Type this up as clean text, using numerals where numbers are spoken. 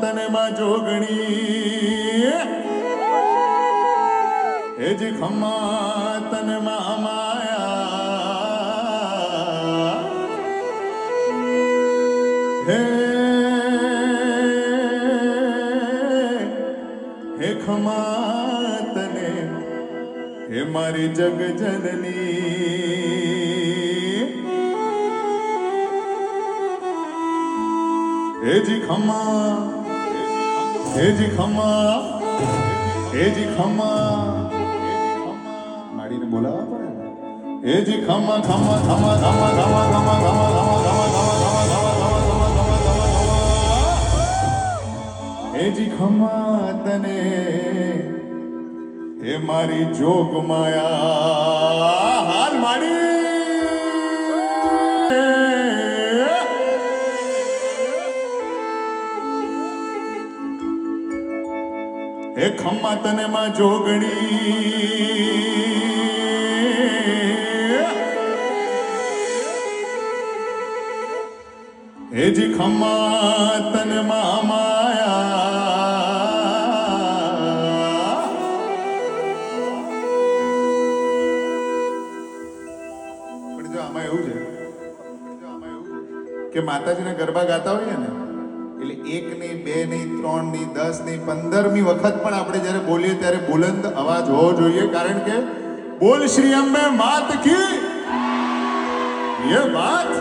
તને માં જોગણી એ જ ખમ્મા તને માં માયા હે હે ખમ્મા તને હે મારી જગ જનની हेजी खम्मा हेजी खम्मा हेजी खम्मा माड़ी ने बोलावा પડે ને हेजी खम्मा खम्मा खम्मा खम्मा खम्मा खम्मा खम्मा खम्मा हेजी खम्मा तने हे मारी जोग माया हाल माड़ी हे खम्मा तने मां जोगणी हे जी खम्मा तने मां माया પણ જો આમાં એવું છે કે માતાજીના ગરબા ગાતા હોઈએ ને એટલે 1 નહીં 2 નહીં 3 નહીં 10 નહીં 15મી વખત પણ આપણે જ્યારે બોલીએ ત્યારે બુલંદ અવાજ હોવો જોઈએ કારણ કે બોલ શ્રી અંબે માત કી ये बात